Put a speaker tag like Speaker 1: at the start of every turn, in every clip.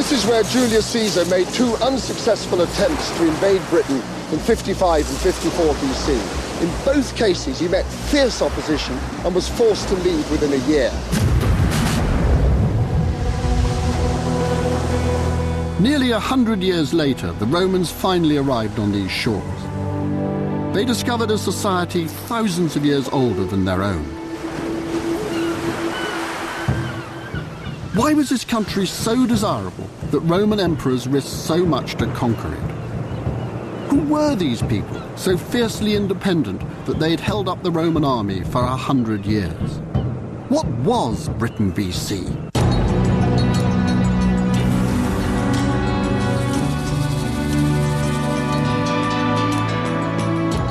Speaker 1: This is where Julius Caesar made two unsuccessful attempts to invade Britain in 55 and 54 BC. In both cases, he met fierce opposition and was forced to leave within a year.
Speaker 2: Nearly 100 years later, the Romans finally arrived on these shores. They discovered a society thousands of years older than their own. Why was this country so desirable that Roman emperors risked so much to conquer it? Who were these people, so fiercely independent that they had held up the Roman army for 100 years? What was Britain BC?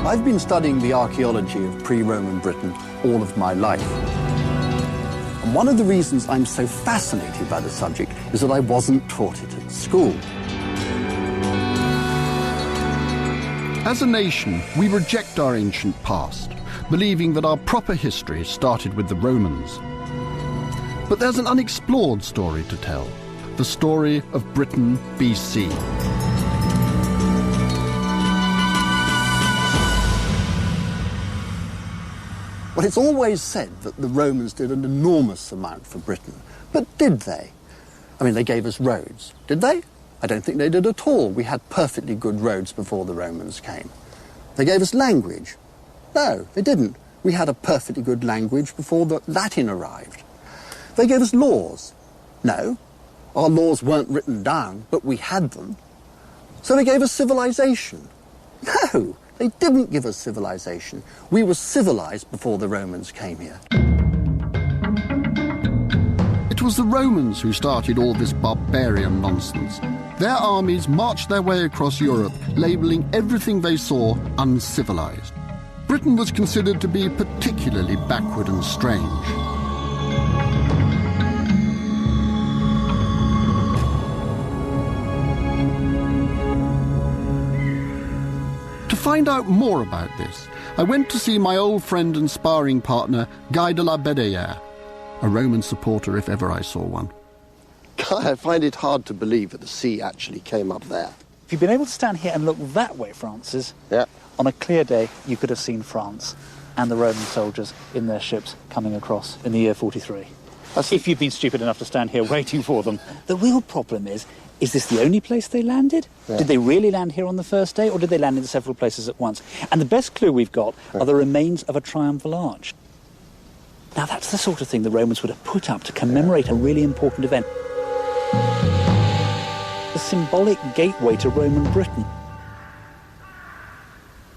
Speaker 3: I've been studying the archaeology of pre-Roman Britain all of my life. And one of the reasons I'm so fascinated by the subject is that I wasn't taught it at school.
Speaker 2: As a nation, we reject our ancient past, believing that our proper history started with the Romans. But there's an unexplored story to tell, the story of Britain BC.
Speaker 3: Well, it's always said that the Romans did an enormous amount for Britain. But did they? I mean, they gave us roads. Did they? I don't think they did at all. We had perfectly good roads before the Romans came. They gave us language. No, they didn't. We had a perfectly good language before the Latin arrived. They gave us laws. No, our laws weren't written down, but we had them. So they gave us civilization. No. They didn't give us civilization. We were civilized before the Romans came here.
Speaker 2: It was the Romans who started all this barbarian nonsense. Their armies marched their way across Europe, labeling everything they saw uncivilized. Britain was considered to be particularly backward and strange. To find out more about this, I went to see my old friend and sparring partner, Guy de la Bédéère, a Roman supporter if ever I saw one.
Speaker 1: Guy, I find it hard to believe that the sea actually came up there.
Speaker 4: If you'd been able to stand here and look that way, Francis, on a clear day, you could have seen France and the Roman soldiers in their ships coming across in the year 43. If you'd been stupid enough to stand here waiting for them. The real problem is this the only place they landed? Yeah. Did they really land here on the first day, or did they land in several places at once? And the best clue we've got are the remains of a triumphal arch. Now, that's the sort of thing the Romans would have put up to commemorate a really important event. The symbolic gateway to Roman Britain.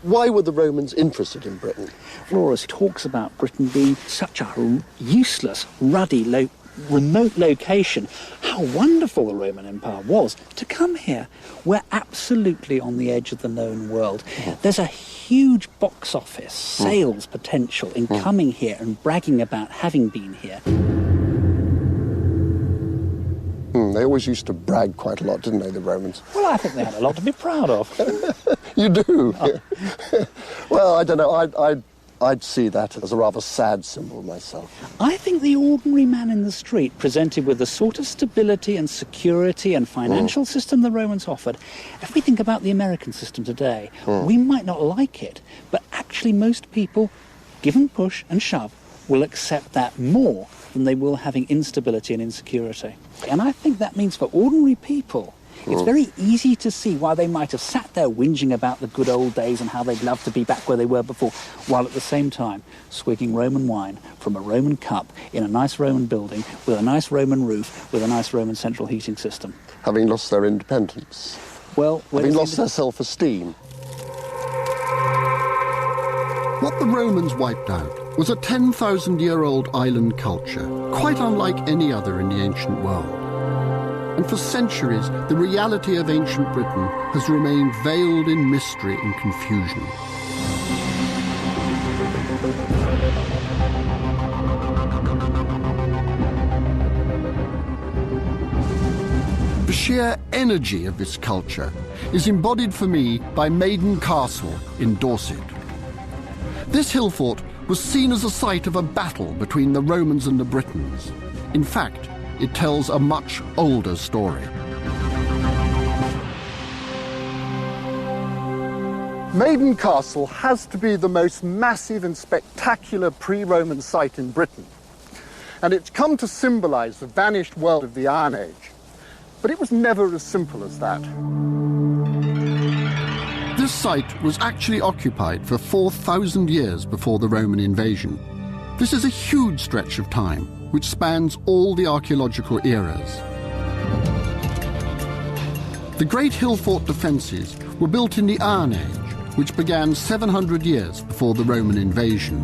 Speaker 1: Why were the Romans interested in Britain?
Speaker 4: Flores talks about Britain being such a useless, ruddy, remote location. How wonderful the Roman Empire was to come here. We're absolutely on the edge of the known world. There's a huge box office sales potential in coming here and bragging about having been here.
Speaker 1: They always used to brag quite a lot, didn't they, the Romans?
Speaker 4: Well, I think they had a lot to be proud of.
Speaker 1: You do? Oh. Well, I don't know. I'd see that as a rather sad symbol myself.
Speaker 4: I think the ordinary man in the street, presented with the sort of stability and security and financial system the Romans offered, if we think about the American system today, we might not like it, but actually most people, given push and shove, will accept that more than they will having instability and insecurity. And I think that means for ordinary people, it's very easy to see why they might have sat there whinging about the good old days and how they'd love to be back where they were before, while at the same time swigging Roman wine from a Roman cup in a nice Roman building with a nice Roman roof with a nice Roman central heating system.
Speaker 1: Having lost their independence.
Speaker 4: Well,
Speaker 1: having lost their self-esteem.
Speaker 2: What the Romans wiped out was a 10,000-year-old island culture, quite unlike any other in the ancient world. And for centuries, the reality of ancient Britain has remained veiled in mystery and confusion. The sheer energy of this culture is embodied for me by Maiden Castle in Dorset. This hill fort was seen as a site of a battle between the Romans and the Britons. In fact, it tells a much older story.
Speaker 3: Maiden Castle has to be the most massive and spectacular pre-Roman site in Britain. And it's come to symbolise the vanished world of the Iron Age. But it was never as simple as that.
Speaker 2: This site was actually occupied for 4,000 years before the Roman invasion. This is a huge stretch of time, which spans all the archaeological eras. The great hill fort defences were built in the Iron Age, which began 700 years before the Roman invasion.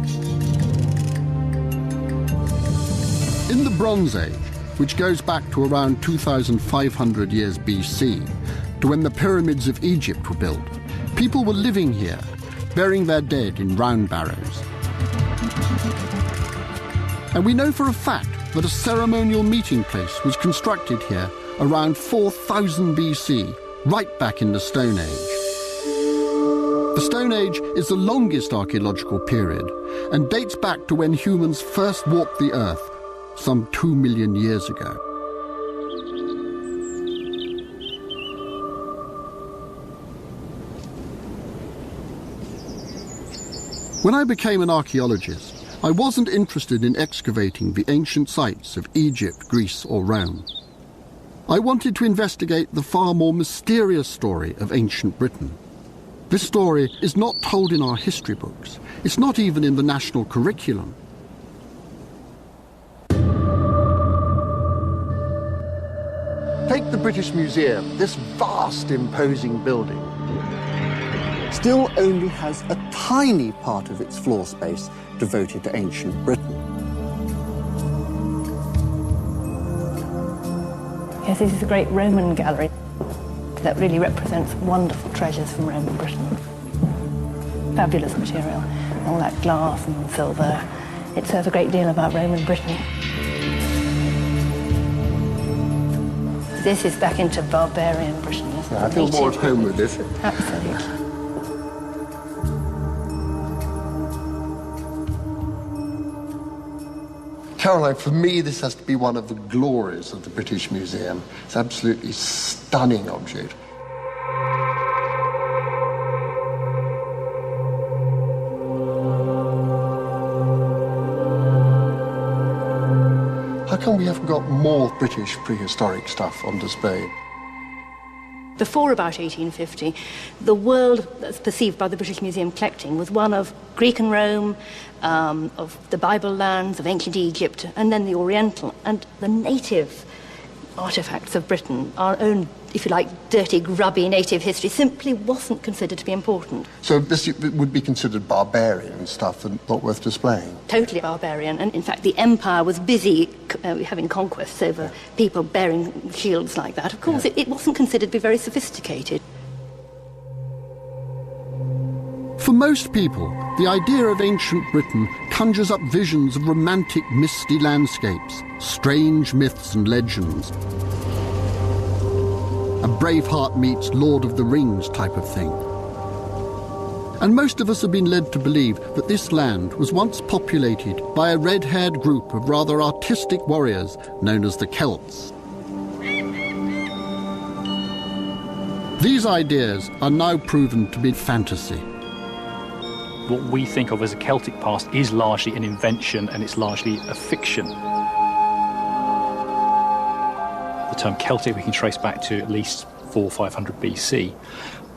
Speaker 2: In the Bronze Age, which goes back to around 2,500 years BC, to when the pyramids of Egypt were built, people were living here, burying their dead in round barrows. And we know for a fact that a ceremonial meeting place was constructed here around 4000 BC, right back in the Stone Age. The Stone Age is the longest archaeological period and dates back to when humans first walked the earth, some 2 million years ago. When I became an archaeologist, I wasn't interested in excavating the ancient sites of Egypt, Greece or Rome. I wanted to investigate the far more mysterious story of ancient Britain. This story is not told in our history books. It's not even in the national curriculum.
Speaker 3: Take the British Museum, this vast, imposing building. Still only has a tiny part of its floor space devoted to ancient Britain.
Speaker 5: Yes, this is a great Roman gallery that really represents wonderful treasures from Roman Britain. Fabulous material, all that glass and silver. It says a great deal about Roman Britain. This is back into barbarian Britain, isn't it?
Speaker 3: I feel more at home with this.
Speaker 5: Absolutely.
Speaker 1: Caroline, for me, this has to be one of the glories of the British Museum. It's an absolutely stunning object. How come we haven't got more British prehistoric stuff on display?
Speaker 5: Before about 1850, the world that's perceived by the British Museum collecting was one of Greek and Rome, of the Bible lands, of ancient Egypt, and then the Oriental. And the native artefacts of Britain, our own, if you like, dirty, grubby native history, simply wasn't considered to be important.
Speaker 1: So this would be considered barbarian stuff and not worth displaying?
Speaker 5: Totally barbarian. And in fact, the empire was busy having conquests over people bearing shields like that. Of course, it wasn't considered to be very sophisticated.
Speaker 2: For most people, the idea of ancient Britain conjures up visions of romantic, misty landscapes, strange myths and legends. A Braveheart meets Lord of the Rings type of thing. And most of us have been led to believe that this land was once populated by a red-haired group of rather artistic warriors known as the Celts. These ideas are now proven to be fantasy.
Speaker 6: What we think of as a Celtic past is largely an invention, and it's largely a fiction. The term Celtic we can trace back to at least 400 or 500 BC,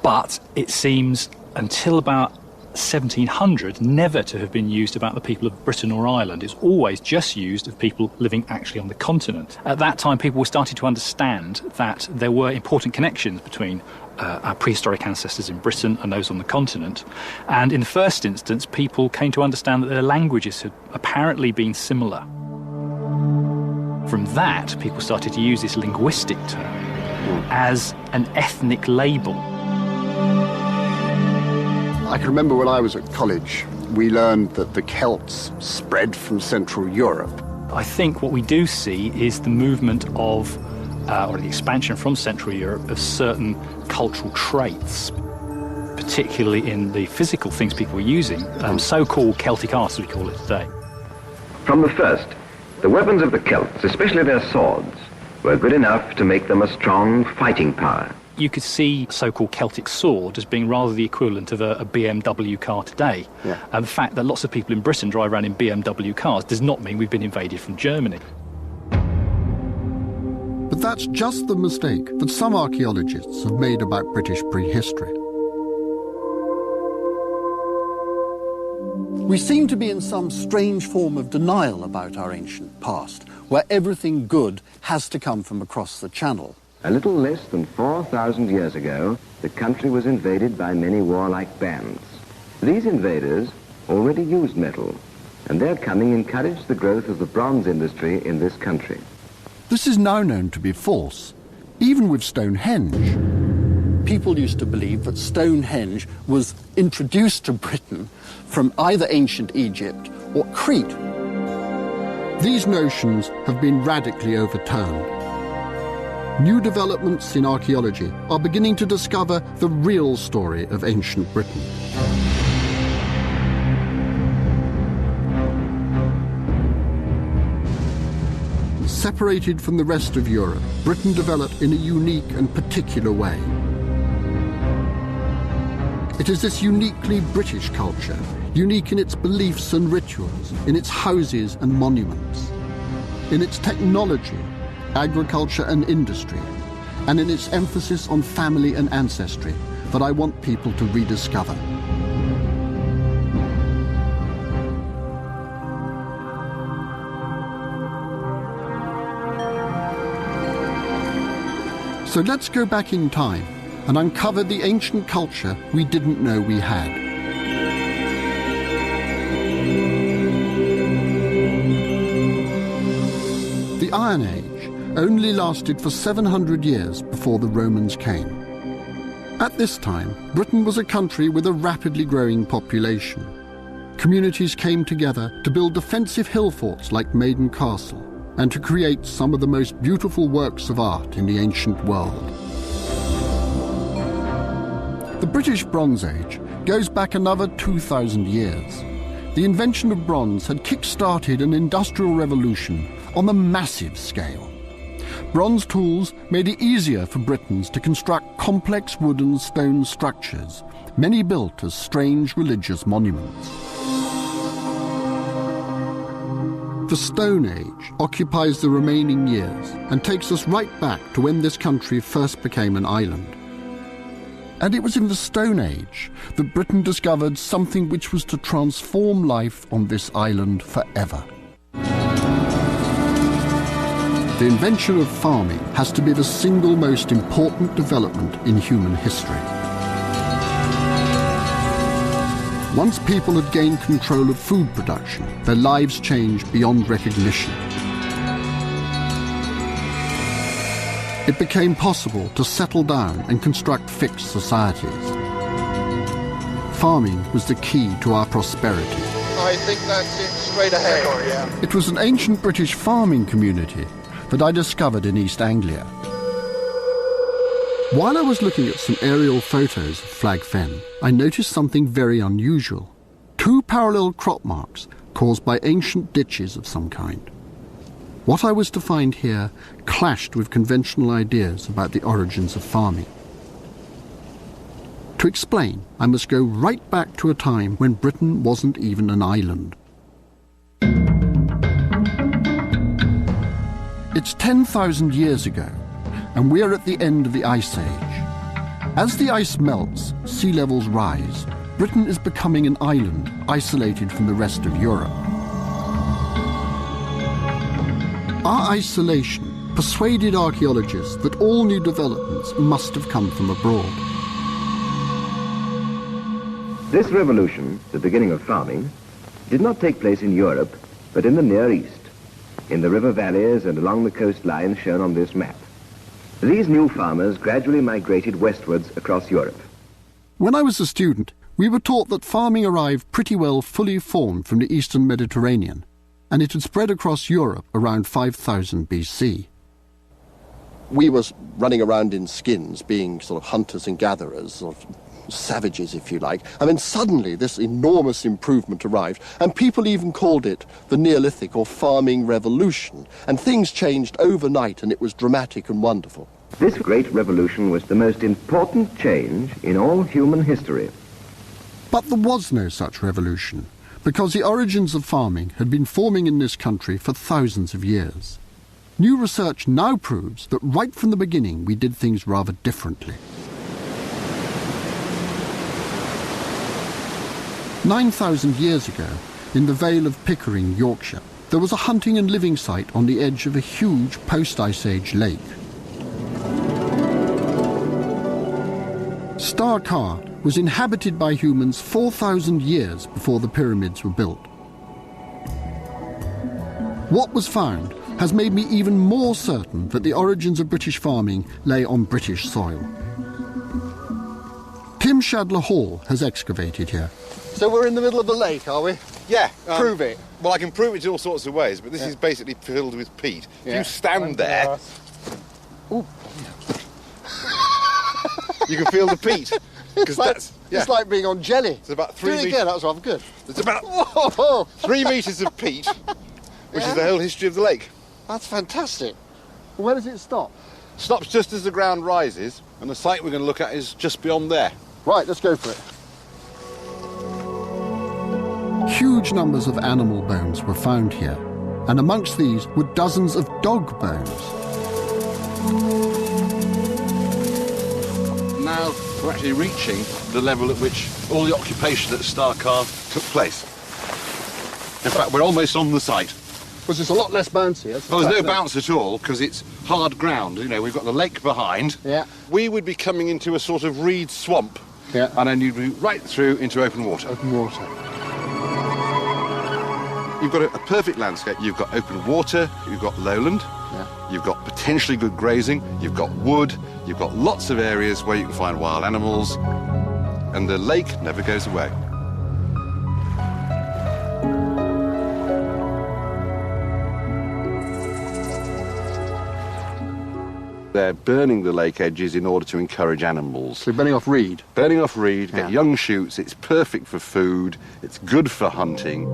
Speaker 6: but it seems until about 1700 never to have been used about the people of Britain or Ireland. It's always just used of people living actually on the continent. At that time, people were starting to understand that there were important connections between our prehistoric ancestors in Britain and those on the continent. And in the first instance, people came to understand that their languages had apparently been similar. From that, people started to use this linguistic term as an ethnic label.
Speaker 3: I can remember when I was at college, we learned that the Celts spread from Central Europe.
Speaker 6: I think what we do see is the movement of, or the expansion from Central Europe of certain cultural traits, particularly in the physical things people were using, so-called Celtic art, as we call it today.
Speaker 7: From the first, the weapons of the Celts, especially their swords, were good enough to make them a strong fighting power.
Speaker 6: you could see so-called Celtic sword as being rather the equivalent of a BMW car today.
Speaker 3: Yeah.
Speaker 6: And the fact that lots of people in Britain drive around in BMW cars does not mean we've been invaded from Germany.
Speaker 2: But that's just the mistake that some archaeologists have made about British prehistory.
Speaker 3: We seem to be in some strange form of denial about our ancient past, where everything good has to come from across the Channel.
Speaker 7: A little less than 4,000 years ago, the country was invaded by many warlike bands. These invaders already used metal, and their coming encouraged the growth of the bronze industry in this country.
Speaker 2: This is now known to be false, even with Stonehenge.
Speaker 3: People used to believe that Stonehenge was introduced to Britain from either ancient Egypt or Crete.
Speaker 2: These notions have been radically overturned. New developments in archaeology are beginning to discover the real story of ancient Britain. Separated from the rest of Europe, Britain developed in a unique and particular way. It is this uniquely British culture, unique in its beliefs and rituals, in its houses and monuments, in its technology, agriculture and industry, and in its emphasis on family and ancestry, that I want people to rediscover. So let's go back in time and uncover the ancient culture we didn't know we had. The Iron Age only lasted for 700 years before the Romans came. At this time, Britain was a country with a rapidly growing population. Communities came together to build defensive hill forts like Maiden Castle, and to create some of the most beautiful works of art in the ancient world. The British Bronze Age goes back another 2,000 years. The invention of bronze had kick-started an industrial revolution on a massive scale. Bronze tools made it easier for Britons to construct complex wood and stone structures, many built as strange religious monuments. The Stone Age occupies the remaining years and takes us right back to when this country first became an island. And it was in the Stone Age that Britain discovered something which was to transform life on this island forever. The invention of farming has to be the single most important development in human history. Once people had gained control of food production, their lives changed beyond recognition. It became possible to settle down and construct fixed societies. Farming was the key to our prosperity.
Speaker 1: I think that's it, straight ahead.
Speaker 2: It was an ancient British farming community that I discovered in East Anglia. While I was looking at some aerial photos of Flag Fen, I noticed something very unusual. 2 parallel crop marks caused by ancient ditches of some kind. What I was to find here clashed with conventional ideas about the origins of farming. To explain, I must go right back to a time when Britain wasn't even an island. It's 10,000 years ago, and we're at the end of the Ice Age. As the ice melts, sea levels rise. Britain is becoming an island, isolated from the rest of Europe. Our isolation persuaded archaeologists that all new developments must have come from abroad.
Speaker 7: This revolution, the beginning of farming, did not take place in Europe, but in the Near East, in the river valleys and along the coastlines shown on this map. These new farmers gradually migrated westwards across Europe.
Speaker 2: When I was a student, we were taught that farming arrived pretty well fully formed from the eastern Mediterranean, and it had spread across Europe around 5000 BC.
Speaker 1: We were running around in skins, being sort of hunters and gatherers, sort of savages, if you like. And then suddenly this enormous improvement arrived, and people even called it the Neolithic or farming revolution. And things changed overnight, and it was dramatic and wonderful.
Speaker 7: This great revolution was the most important change in all human history.
Speaker 2: But there was no such revolution, because the origins of farming had been forming in this country for thousands of years. New research now proves that right from the beginning we did things rather differently. 9,000 years ago, in the Vale of Pickering, Yorkshire, there was a hunting and living site on the edge of a huge post-Ice Age lake. Star Kar was inhabited by humans 4,000 years before the pyramids were built. What was found has made me even more certain that the origins of British farming lay on British soil. Tim Shadler Hall has excavated here.
Speaker 1: So we're in the middle of the lake, are we?
Speaker 8: Yeah.
Speaker 1: Prove it.
Speaker 8: Well, I can prove it in all sorts of ways, but this is basically filled with peat. If you stand there,
Speaker 1: Ooh.
Speaker 8: you can feel the peat.
Speaker 1: It's like being on jelly.
Speaker 8: It's about 3
Speaker 1: Do it
Speaker 8: meters.
Speaker 1: again, that was rather good.
Speaker 8: It's about
Speaker 1: Whoa!
Speaker 8: 3 meters of peat, which is the whole history of the lake.
Speaker 1: That's fantastic. Where does it stop?
Speaker 8: Stops just as the ground rises, and the site we're going to look at is just beyond there.
Speaker 1: Right, let's go for it.
Speaker 2: Huge numbers of animal bones were found here, and amongst these were dozens of dog bones.
Speaker 8: Now we're actually reaching the level at which all the occupation at Star Kar took place. In fact, we're almost on the site.
Speaker 1: Because it's a lot less bouncy.
Speaker 8: Well, there's no bounce at all, because it's hard ground. You know, we've got the lake behind.
Speaker 1: Yeah.
Speaker 8: We would be coming into a sort of reed swamp.
Speaker 1: Yeah.
Speaker 8: And then you'd be right through into open water.
Speaker 1: Open water.
Speaker 8: You've got a perfect landscape. You've got open water, you've got lowland, you've got potentially good grazing, you've got wood, you've got lots of areas where you can find wild animals, and the lake never goes away. They're burning the lake edges in order to encourage animals.
Speaker 1: So burning off reed.
Speaker 8: Burning off reed, get young shoots, it's perfect for food, it's good for hunting.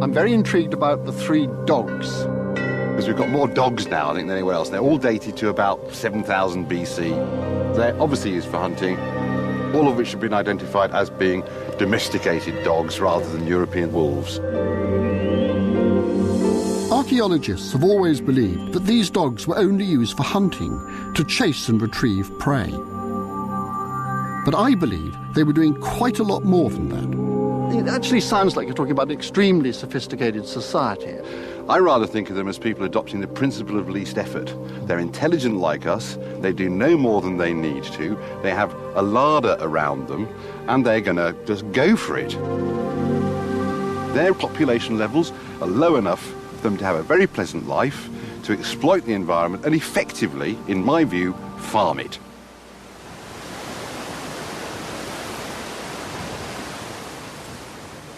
Speaker 1: I'm very intrigued about the 3 dogs.
Speaker 8: Because we've got more dogs now, I think, than anywhere else. They're all dated to about 7,000 BC. They're obviously used for hunting, all of which have been identified as being domesticated dogs rather than European wolves.
Speaker 2: Archaeologists have always believed that these dogs were only used for hunting, to chase and retrieve prey. But I believe they were doing quite a lot more than that.
Speaker 1: It actually sounds like you're talking about an extremely sophisticated society.
Speaker 8: I rather think of them as people adopting the principle of least effort. They're intelligent like us, they do no more than they need to, they have a larder around them, and they're going to just go for it. Their population levels are low enough for them to have a very pleasant life, to exploit the environment, and effectively, in my view, farm it.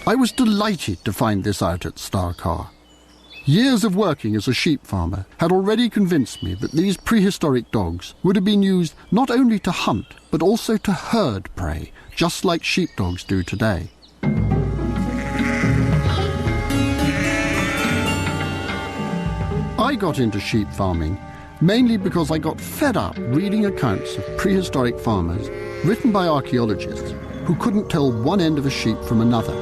Speaker 2: I was delighted to find this out at Star Kar. Years of working as a sheep farmer had already convinced me that these prehistoric dogs would have been used not only to hunt, but also to herd prey, just like sheepdogs do today. I got into sheep farming mainly because I got fed up reading accounts of prehistoric farmers written by archaeologists who couldn't tell one end of a sheep from another.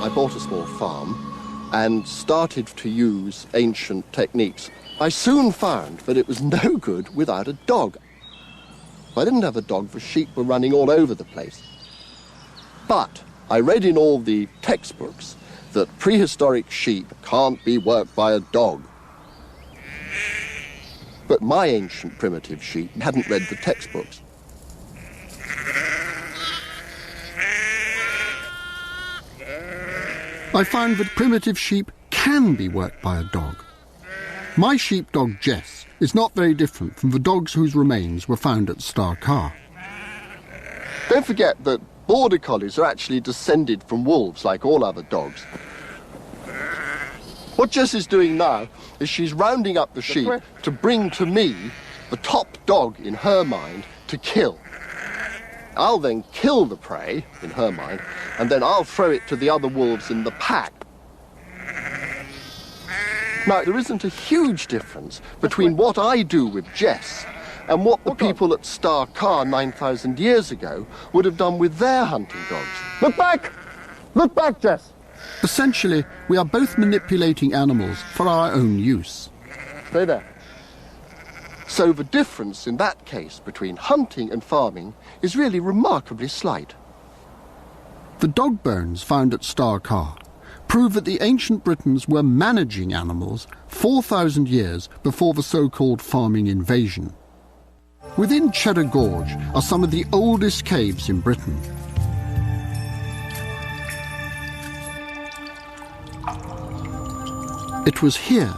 Speaker 1: I bought a small farm and started to use ancient techniques. I soon found that it was no good without a dog. If I didn't have a dog, the sheep were running all over the place. But I read in all the textbooks that prehistoric sheep can't be worked by a dog. But my ancient primitive sheep hadn't read the textbooks.
Speaker 2: I found that primitive sheep can be worked by a dog. My sheepdog Jess is not very different from the dogs whose remains were found at Star Kar.
Speaker 1: Don't forget that border collies are actually descended from wolves like all other dogs. What Jess is doing now is she's rounding up the sheep to bring to me the top dog in her mind to kill. I'll then kill the prey, in her mind, and then I'll throw it to the other wolves in the pack. Now, there isn't a huge difference between what I do with Jess and what the people at Star Car 9,000 years ago would have done with their hunting dogs.
Speaker 3: Look back! Look back, Jess!
Speaker 2: Essentially, we are both manipulating animals for our own use.
Speaker 1: Stay there. So the difference in that case between hunting and farming is really remarkably slight.
Speaker 2: The dog bones found at Star Car prove that the ancient Britons were managing animals 4,000 years before the so-called farming invasion. Within Cheddar Gorge are some of the oldest caves in Britain. It was here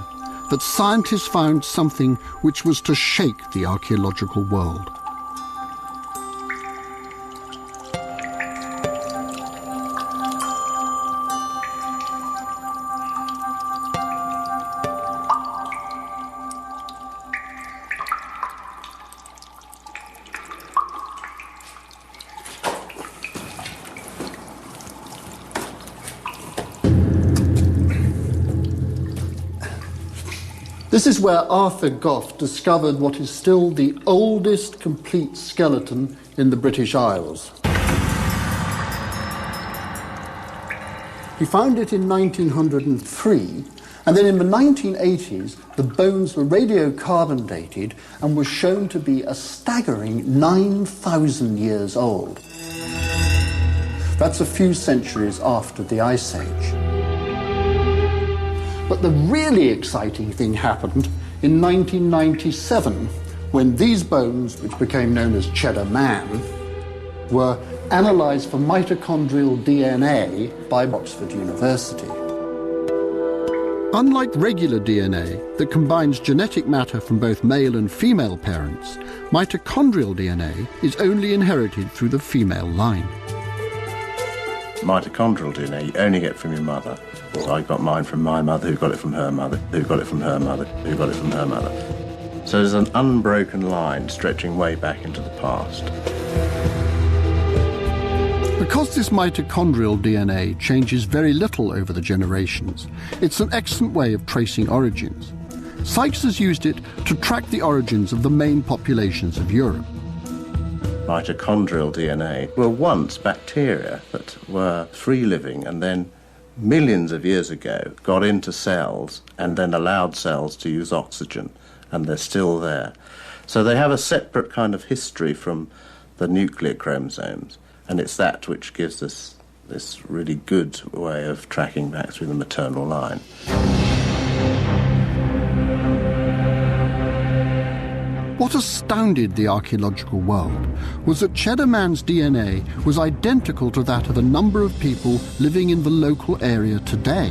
Speaker 2: that scientists found something which was to shake the archaeological world. This is where Arthur Goff discovered what is still the oldest complete skeleton in the British Isles. He found it in 1903, and then in the 1980s, the bones were radiocarbon dated and were shown to be a staggering 9,000 years old. That's a few centuries after the Ice Age. But the really exciting thing happened in 1997 when these bones, which became known as Cheddar Man, were analysed for mitochondrial DNA by Oxford University. Unlike regular DNA that combines genetic matter from both male and female parents, mitochondrial DNA is only inherited through the female line.
Speaker 9: Mitochondrial DNA you only get from your mother. So I got mine from my mother, who got it from her mother, who got it from her mother, who got it from her mother. So there's an unbroken line stretching way back into the past.
Speaker 2: Because this mitochondrial DNA changes very little over the generations, it's an excellent way of tracing origins. Sykes has used it to track the origins of the main populations of Europe.
Speaker 9: Mitochondrial DNA were once bacteria that were free-living and then millions of years ago got into cells and then allowed cells to use oxygen, and they're still there. So they have a separate kind of history from the nuclear chromosomes, and it's that which gives us this really good way of tracking back through the maternal line.
Speaker 2: What astounded the archaeological world was that Cheddar Man's DNA was identical to that of a number of people living in the local area today.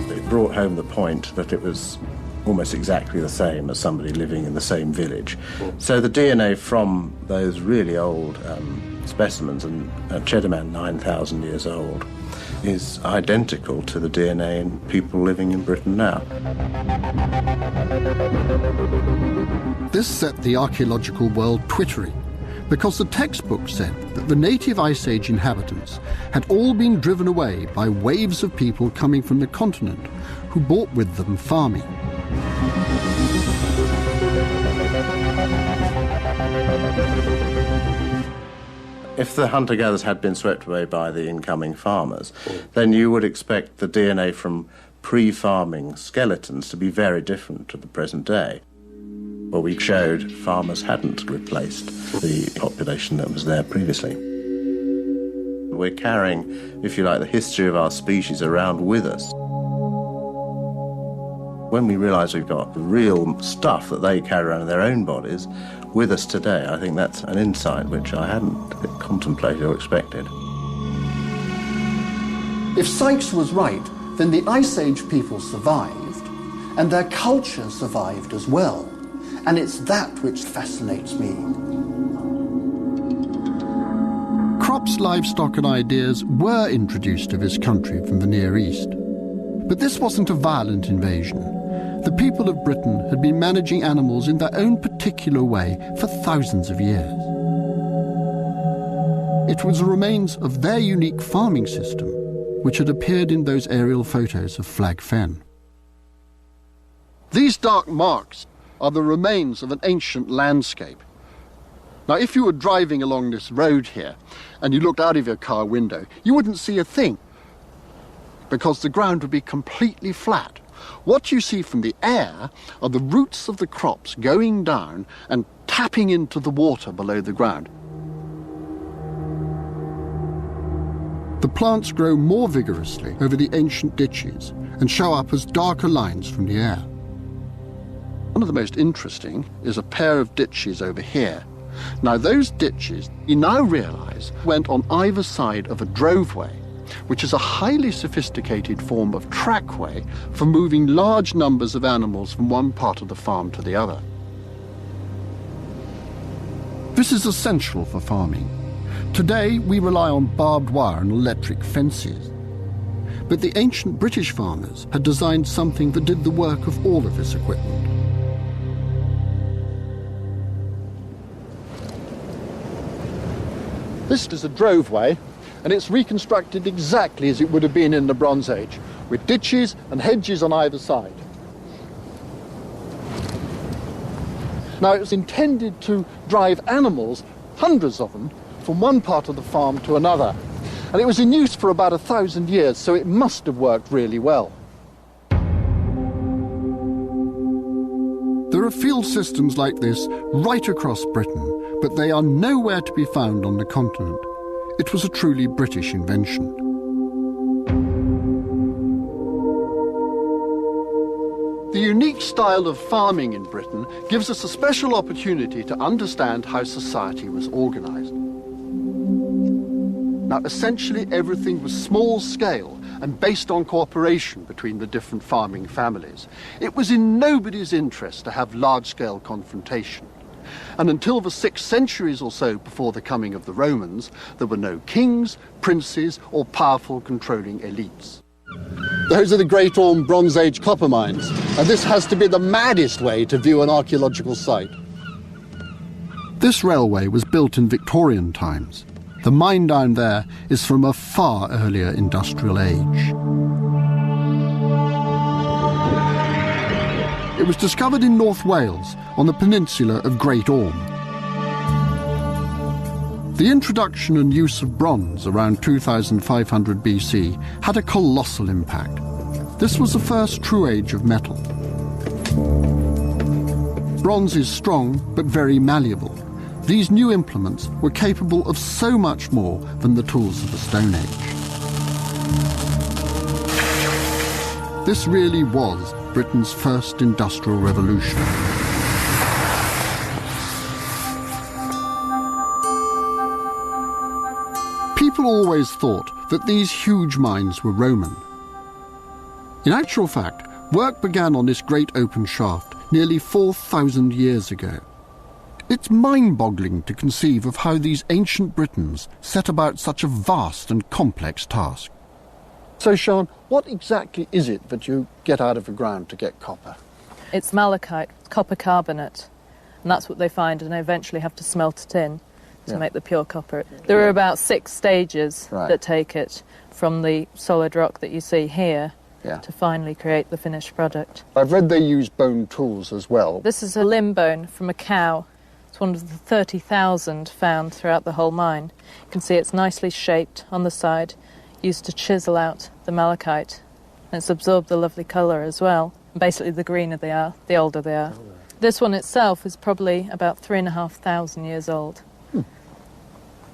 Speaker 9: It brought home the point that it was almost exactly the same as somebody living in the same village. So the DNA from those really old specimens, and Cheddar Man 9,000 years old, is identical to the DNA in people living in Britain now.
Speaker 2: This set the archaeological world twittering, because the textbook said that the native Ice Age inhabitants had all been driven away by waves of people coming from the continent who brought with them farming.
Speaker 9: If the hunter-gatherers had been swept away by the incoming farmers, then you would expect the DNA from pre-farming skeletons to be very different to the present day. Well, we showed farmers hadn't replaced the population that was there previously. We're carrying, if you like, the history of our species around with us. When we realise we've got real stuff that they carry around in their own bodies with us today, I think that's an insight which I hadn't contemplated or expected.
Speaker 3: If Sykes was right, then the Ice Age people survived, and their culture survived as well. And it's that which fascinates me.
Speaker 2: Crops, livestock and ideas were introduced to this country from the Near East. But this wasn't a violent invasion. The people of Britain had been managing animals in their own particular way for thousands of years. It was the remains of their unique farming system which had appeared in those aerial photos of Flag Fen. These dark marks are the remains of an ancient landscape. Now, if you were driving along this road here and you looked out of your car window, you wouldn't see a thing because the ground would be completely flat. What you see from the air are the roots of the crops going down and tapping into the water below the ground. The plants grow more vigorously over the ancient ditches and show up as darker lines from the air. One of the most interesting is a pair of ditches over here. Now, those ditches, you now realise, went on either side of a droveway, which is a highly sophisticated form of trackway for moving large numbers of animals from one part of the farm to the other. This is essential for farming. Today, we rely on barbed wire and electric fences. But the ancient British farmers had designed something that did the work of all of this equipment. This is a droveway, and it's reconstructed exactly as it would have been in the Bronze Age, with ditches and hedges on either side. Now, it was intended to drive animals, hundreds of them, from one part of the farm to another. And it was in use for about 1,000 years, so it must have worked really well. There are field systems like this right across Britain, but they are nowhere to be found on the continent. It was a truly British invention. The unique style of farming in Britain gives us a special opportunity to understand how society was organised. Now, essentially, everything was small scale and based on cooperation between the different farming families. It was in nobody's interest to have large-scale confrontation. And until the 6th centuries or so before the coming of the Romans, there were no kings, princes, or powerful controlling elites. Those are the Great Orme Bronze Age copper mines, and this has to be the maddest way to view an archaeological site. This railway was built in Victorian times. The mine down there is from a far earlier industrial age. It was discovered in North Wales, on the peninsula of Great Orme. The introduction and use of bronze around 2500 BC had a colossal impact. This was the first true age of metal. Bronze is strong but very malleable. These new implements were capable of so much more than the tools of the Stone Age. This really was Britain's first industrial revolution. People always thought that these huge mines were Roman. In actual fact, work began on this great open shaft nearly 4,000 years ago. It's mind-boggling to conceive of how these ancient Britons set about such a vast and complex task. So, Sian, what exactly is it that you get out of the ground to get copper?
Speaker 10: It's malachite, copper carbonate, and that's what they find, and they eventually have to smelt it in to make the pure copper. There are about 6 stages that take it from the solid rock that you see here to finally create the finished product.
Speaker 2: I've read they use bone tools as well.
Speaker 10: This is a limb bone from a cow. It's one of the 30,000 found throughout the whole mine. You can see it's nicely shaped on the side, used to chisel out the malachite. And it's absorbed the lovely colour as well. And basically, the greener they are, the older they are. This one itself is probably about 3,500 years old.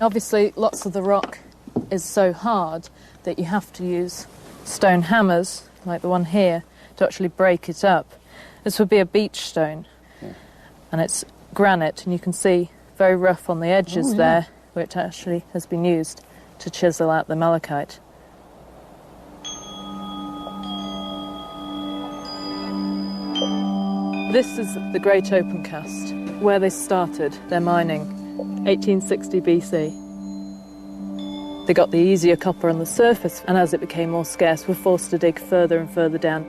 Speaker 10: Obviously, lots of the rock is so hard that you have to use stone hammers, like the one here, to actually break it up. This would be a beach stone, and it's granite, and you can see very rough on the edges there, which actually has been used to chisel out the malachite. This is the Great Open Cast, where they started their mining, 1860 BC. They got the easier copper on the surface, and as it became more scarce, were forced to dig further and further down.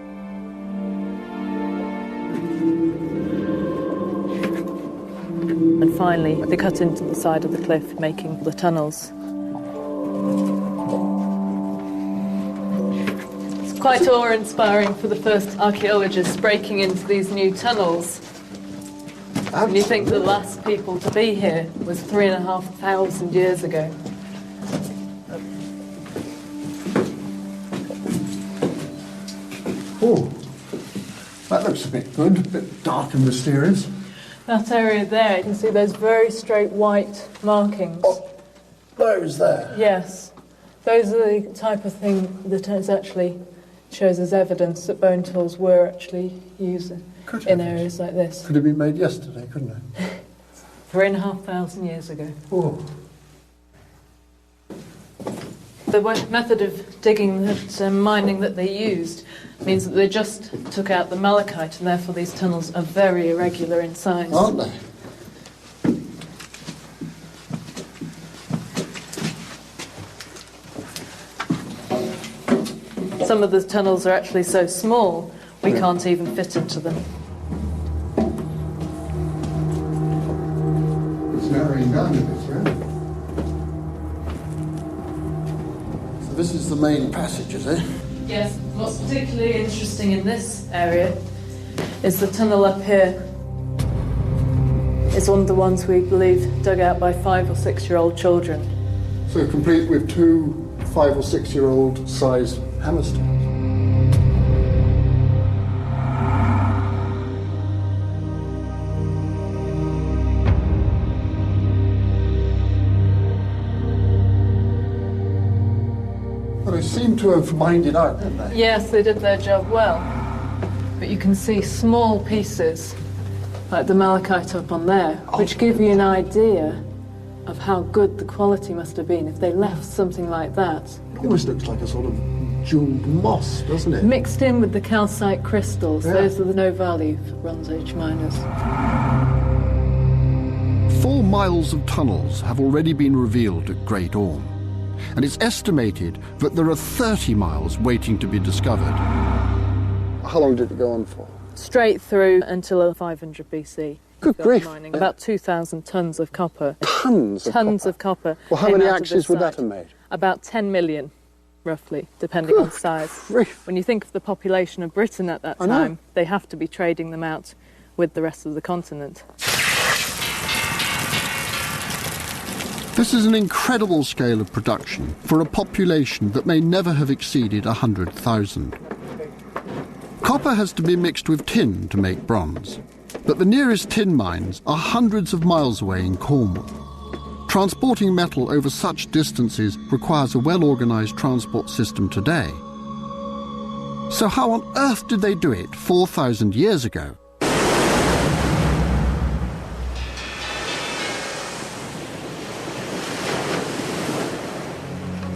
Speaker 10: And finally, they cut into the side of the cliff, making the tunnels. It's quite awe-inspiring for the first archaeologists breaking into these new tunnels. And you think the last people to be here was 3,500 years ago.
Speaker 2: Oh, that looks a bit good, a bit dark and mysterious.
Speaker 10: That area there, you can see those very straight white markings.
Speaker 2: Oh, those there?
Speaker 10: Yes. Those are the type of thing that is actually shows as evidence that bone tools were actually used in areas like this.
Speaker 2: Could have been made yesterday, couldn't it?
Speaker 10: 3,500 years ago.
Speaker 2: Oh.
Speaker 10: The method of digging and mining that they used means that they just took out the malachite, and therefore these tunnels are very irregular in size.
Speaker 2: Aren't they?
Speaker 10: Some of the tunnels are actually so small we can't even fit into them.
Speaker 2: It's narrowing down a bit, right? So this is the main passage, is it?
Speaker 10: Yes, what's particularly interesting in this area is the tunnel up here. It's one of the ones we believe dug out by 5 or 6 year old children.
Speaker 2: So complete with 2 5 or 6 year old sized hammerstones. Well, they seem to have mined it out, didn't they?
Speaker 10: Yes, they did their job well. But you can see small pieces, like the malachite up on there, which give you an idea of how good the quality must have been if they left something like that.
Speaker 2: It almost looks like a sort of jewelled moss, doesn't it?
Speaker 10: Mixed in with the calcite crystals, those are the no value for Bronze Age miners.
Speaker 2: 4 miles of tunnels have already been revealed at Great Orme, and it's estimated that there are 30 miles waiting to be discovered. How long did it go on for?
Speaker 10: Straight through until 500 BC.
Speaker 2: Good grief.
Speaker 10: Mining about 2,000 tonnes of copper.
Speaker 2: Tons
Speaker 10: of copper.
Speaker 2: Well, how many axes would that have made?
Speaker 10: About 10 million, roughly, depending on size.
Speaker 2: Grief.
Speaker 10: When you think of the population of Britain at that time, they have to be trading them out with the rest of the continent.
Speaker 2: This is an incredible scale of production for a population that may never have exceeded 100,000. Copper has to be mixed with tin to make bronze, but the nearest tin mines are hundreds of miles away in Cornwall. Transporting metal over such distances requires a well-organised transport system today. So how on earth did they do it 4,000 years ago?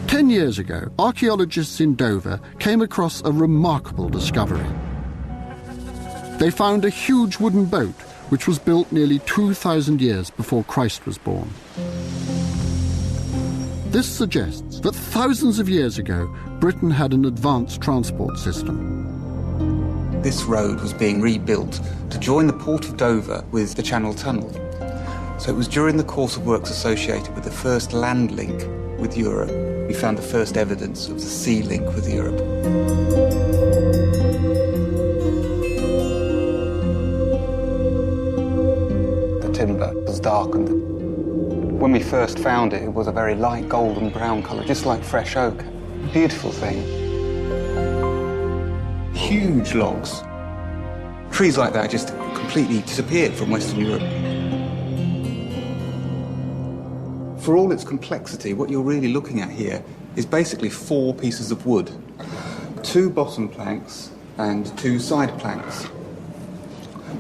Speaker 2: Ten years ago, archaeologists in Dover came across a remarkable discovery. They found a huge wooden boat which was built nearly 2,000 years before Christ was born. This suggests that thousands of years ago, Britain had an advanced transport system.
Speaker 11: This road was being rebuilt to join the port of Dover with the Channel Tunnel. So it was during the course of works associated with the first land link with Europe, we found the first evidence of the sea link with Europe. The timber was darkened. When we first found it, it was a very light golden brown colour, just like fresh oak. Beautiful thing. Huge logs. Trees like that just completely disappeared from Western Europe. For all its complexity, what you're really looking at here is basically 4 pieces of wood. 2 bottom planks and 2 side planks.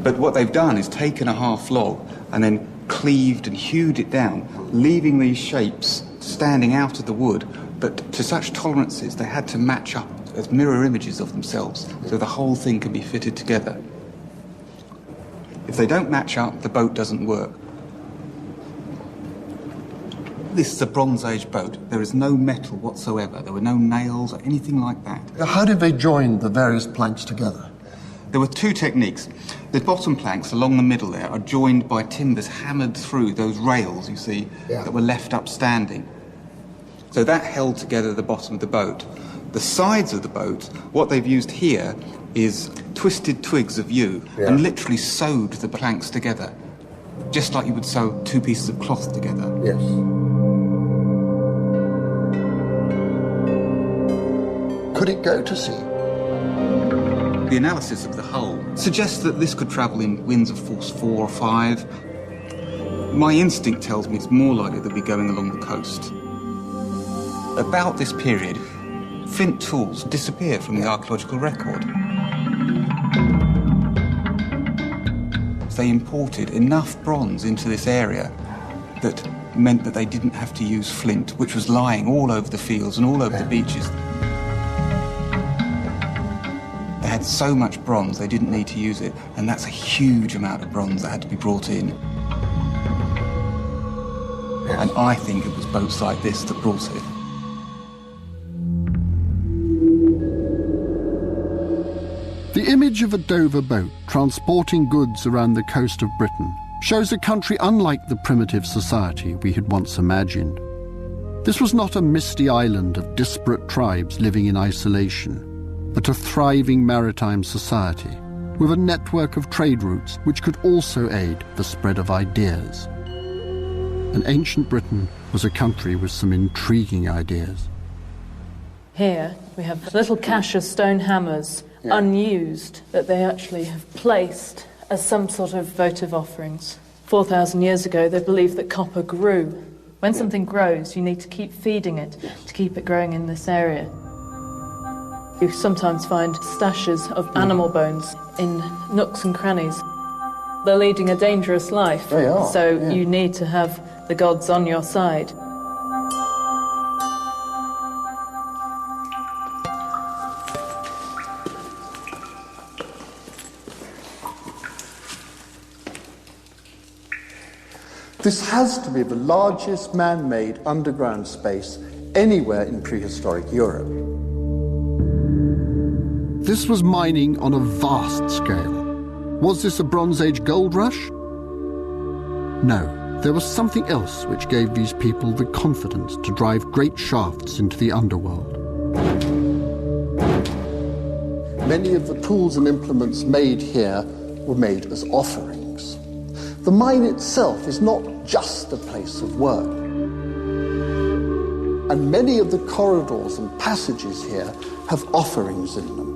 Speaker 11: But what they've done is taken a half log and then cleaved and hewed it down, leaving these shapes standing out of the wood, but to such tolerances they had to match up as mirror images of themselves, so the whole thing can be fitted together. If they don't match up, the boat doesn't work. This is a Bronze Age boat. There is no metal whatsoever. There were no nails or anything like that.
Speaker 2: How did they join the various planks together?
Speaker 11: There were 2 techniques. The bottom planks along the middle there are joined by timbers hammered through those rails, you see, that were left up standing. So that held together the bottom of the boat. The sides of the boat, what they've used here is twisted twigs of yew and literally sewed the planks together, just like you would sew two pieces of cloth together.
Speaker 3: Yes. Could it go to sea?
Speaker 11: The analysis of the hull suggests that this could travel in winds of force 4 or 5. My instinct tells me it's more likely they'll be going along the coast. About this period, flint tools disappear from the archaeological record. They imported enough bronze into this area that meant that they didn't have to use flint, which was lying all over the fields and all over the beaches. They had so much bronze they didn't need to use it, and that's a huge amount of bronze that had to be brought in. And I think it was boats like this that brought it.
Speaker 2: The image of a Dover boat transporting goods around the coast of Britain shows a country unlike the primitive society we had once imagined. This was not a misty island of disparate tribes living in isolation, but a thriving maritime society with a network of trade routes which could also aid the spread of ideas. And ancient Britain was a country with some intriguing ideas.
Speaker 10: Here we have a little cache of stone hammers, unused, that they actually have placed as some sort of votive offerings. 4,000 years ago, they believed that copper grew. When something grows, you need to keep feeding it to keep it growing in this area. You sometimes find stashes of animal bones in nooks and crannies. They're leading a dangerous life,
Speaker 3: They are,
Speaker 10: so you need to have the gods on your side.
Speaker 3: This has to be the largest man-made underground space anywhere in prehistoric Europe.
Speaker 2: This was mining on a vast scale. Was this a Bronze Age gold rush? No, there was something else which gave these people the confidence to drive great shafts into the underworld.
Speaker 1: Many of the tools and implements made here were made as offerings. The mine itself is not just a place of work. And many of the corridors and passages here have offerings in them.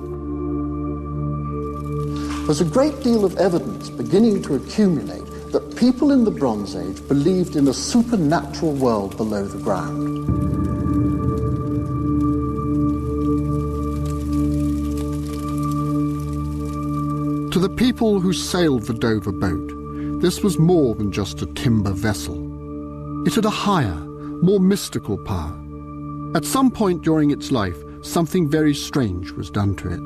Speaker 1: There's a great deal of evidence beginning to accumulate that people in the Bronze Age believed in a supernatural world below the ground.
Speaker 2: To the people who sailed the Dover boat, this was more than just a timber vessel. It had a higher, more mystical power. At some point during its life, something very strange was done to it.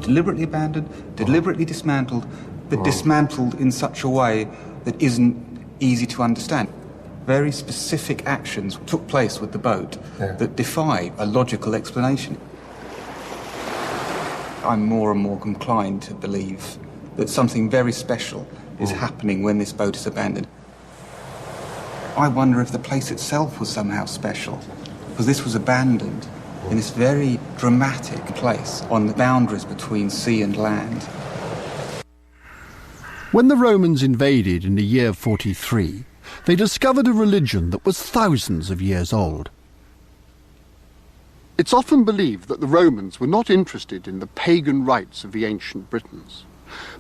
Speaker 11: Deliberately abandoned, deliberately dismantled, but dismantled in such a way that isn't easy to understand. Very specific actions took place with the boat that defy a logical explanation. I'm more and more inclined to believe that something very special is happening when this boat is abandoned. I wonder if the place itself was somehow special, because this was abandoned in this very dramatic place on the boundaries between sea and land.
Speaker 2: When the Romans invaded in the year 43, they discovered a religion that was thousands of years old.
Speaker 12: It's often believed that the Romans were not interested in the pagan rites of the ancient Britons.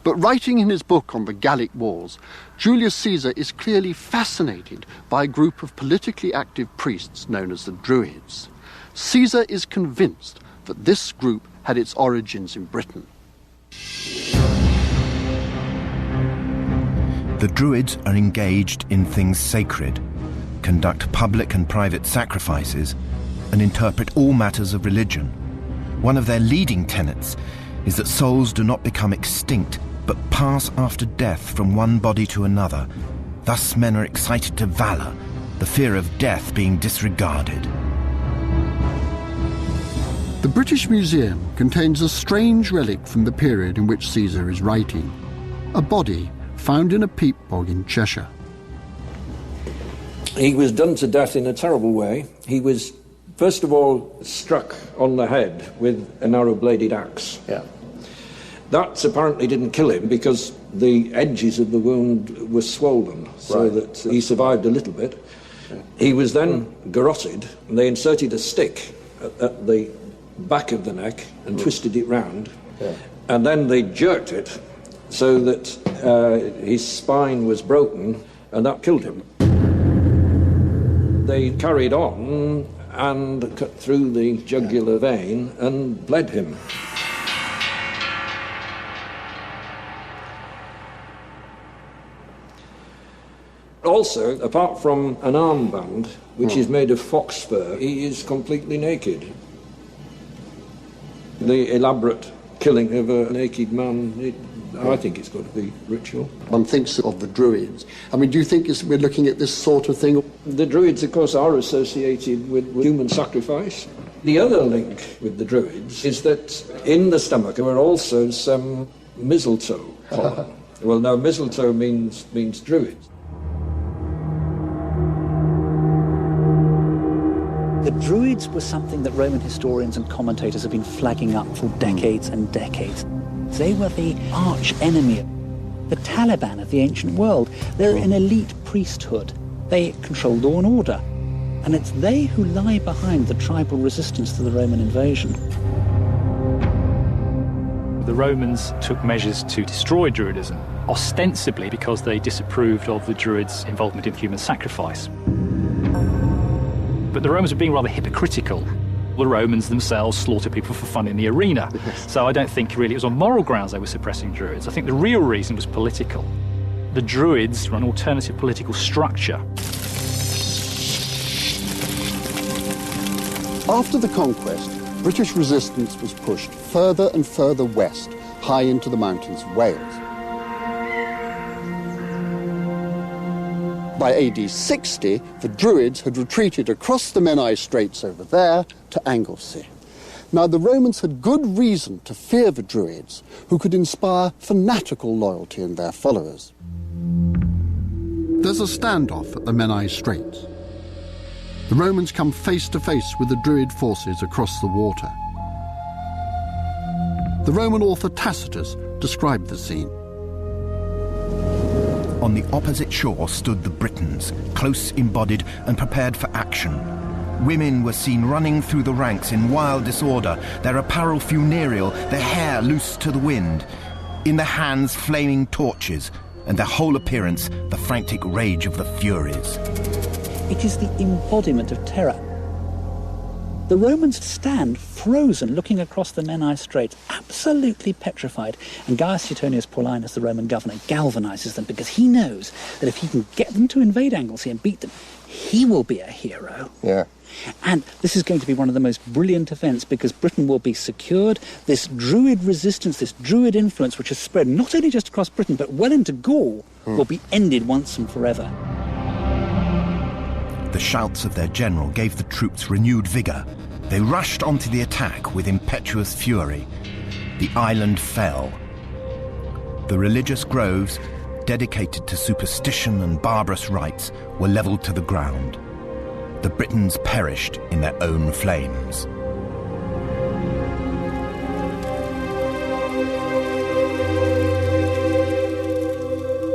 Speaker 12: But writing in his book on the Gallic Wars, Julius Caesar is clearly fascinated by a group of politically active priests known as the Druids. Caesar is convinced that this group had its origins in Britain.
Speaker 13: The Druids are engaged in things sacred, conduct public and private sacrifices, and interpret all matters of religion. One of their leading tenets is that souls do not become extinct, but pass after death from one body to another. Thus men are excited to valor, the fear of death being disregarded.
Speaker 2: The British Museum contains a strange relic from the period in which Caesar is writing, a body found in a peat bog in Cheshire.
Speaker 14: He was done to death in a terrible way. He was, first of all, struck on the head with a narrow-bladed axe.
Speaker 3: Yeah.
Speaker 14: That apparently didn't kill him because the edges of the wound were swollen, so that he survived a little bit. He was then garroted, and they inserted a stick at the back of the neck and twisted it round, and then they jerked it so that his spine was broken, and that killed him. They carried on and cut through the jugular vein and bled him. Also, apart from an armband, which is made of fox fur, he is completely naked. The elaborate killing of a naked man, I think it's got to be ritual.
Speaker 12: One thinks of the Druids. I mean, do you think we're looking at this sort of thing?
Speaker 14: The Druids, of course, are associated with human sacrifice. The other link with the Druids is that in the stomach there were also some mistletoe pollen. Well, now, mistletoe means Druids.
Speaker 4: The Druids were something that Roman historians and commentators have been flagging up for decades and decades. They were the arch enemy, the Taliban of the ancient world. They're an elite priesthood. They control law and order. And it's they who lie behind the tribal resistance to the Roman invasion.
Speaker 6: The Romans took measures to destroy Druidism, ostensibly because they disapproved of the Druids' involvement in human sacrifice. But the Romans were being rather hypocritical. The Romans themselves slaughtered people for fun in the arena. So I don't think really it was on moral grounds they were suppressing Druids. I think the real reason was political. The Druids were an alternative political structure.
Speaker 12: After the conquest, British resistance was pushed further and further west, high into the mountains of Wales. By AD 60, the Druids had retreated across the Menai Straits over there to Anglesey. Now, the Romans had good reason to fear the Druids, who could inspire fanatical loyalty in their followers. There's a standoff at the Menai Straits. The Romans come face to face with the Druid forces across the water. The Roman author Tacitus described the scene.
Speaker 13: On the opposite shore stood the Britons, close embodied and prepared for action. Women were seen running through the ranks in wild disorder, their apparel funereal, their hair loose to the wind. In their hands flaming torches, and their whole appearance the frantic rage of the Furies.
Speaker 4: It is the embodiment of terror. The Romans stand frozen, looking across the Menai Straits, absolutely petrified. And Gaius Suetonius Paulinus, the Roman governor, galvanizes them because he knows that if he can get them to invade Anglesey and beat them, he will be a hero.
Speaker 1: Yeah.
Speaker 4: And this is going to be one of the most brilliant events because Britain will be secured. This Druid resistance, this Druid influence, which has spread not only just across Britain, but well into Gaul, will be ended once and forever.
Speaker 13: The shouts of their general gave the troops renewed vigour. They rushed onto the attack with impetuous fury. The island fell. The religious groves, dedicated to superstition and barbarous rites, were levelled to the ground. The Britons perished in their own flames.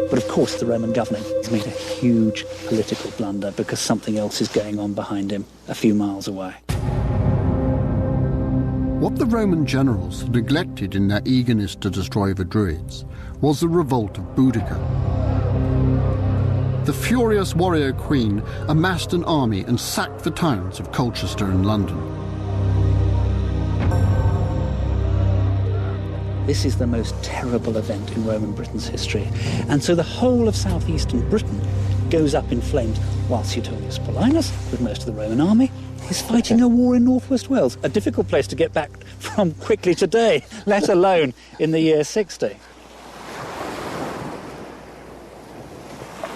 Speaker 4: But of course the Roman governor has made a huge political blunder because something else is going on behind him a few miles away.
Speaker 2: What the Roman generals had neglected in their eagerness to destroy the Druids was the revolt of Boudicca. The furious warrior queen amassed an army and sacked the towns of Colchester and London.
Speaker 4: This is the most terrible event in Roman Britain's history. And so the whole of southeastern Britain goes up in flames, while Suetonius Paulinus, with most of the Roman army, is fighting a war in northwest Wales, a difficult place to get back from quickly today, let alone in the year 60.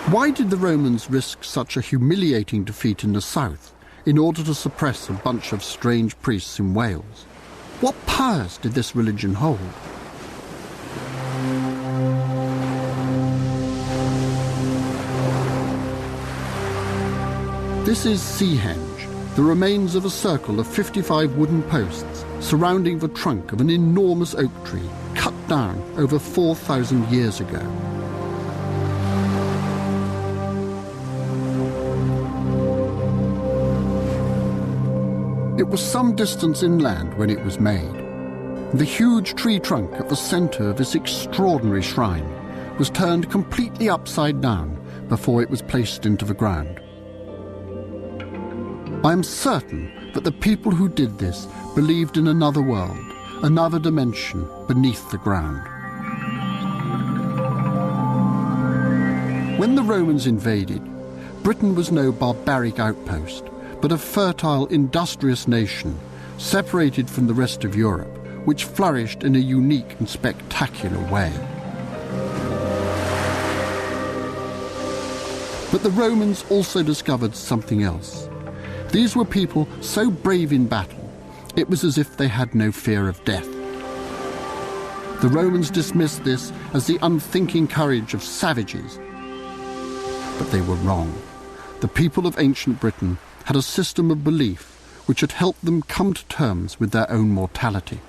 Speaker 2: Why did the Romans risk such a humiliating defeat in the south in order to suppress a bunch of strange priests in Wales? What powers did this religion hold? This is Seahenge, the remains of a circle of 55 wooden posts surrounding the trunk of an enormous oak tree cut down over 4,000 years ago. It was some distance inland when it was made. The huge tree trunk at the centre of this extraordinary shrine was turned completely upside down before it was placed into the ground. I am certain that the people who did this believed in another world, another dimension beneath the ground. When the Romans invaded, Britain was no barbaric outpost, but a fertile, industrious nation, separated from the rest of Europe, which flourished in a unique and spectacular way. But the Romans also discovered something else. These were people so brave in battle, it was as if they had no fear of death. The Romans dismissed this as the unthinking courage of savages. But they were wrong. The people of ancient Britain had a system of belief which had helped them come to terms with their own mortality.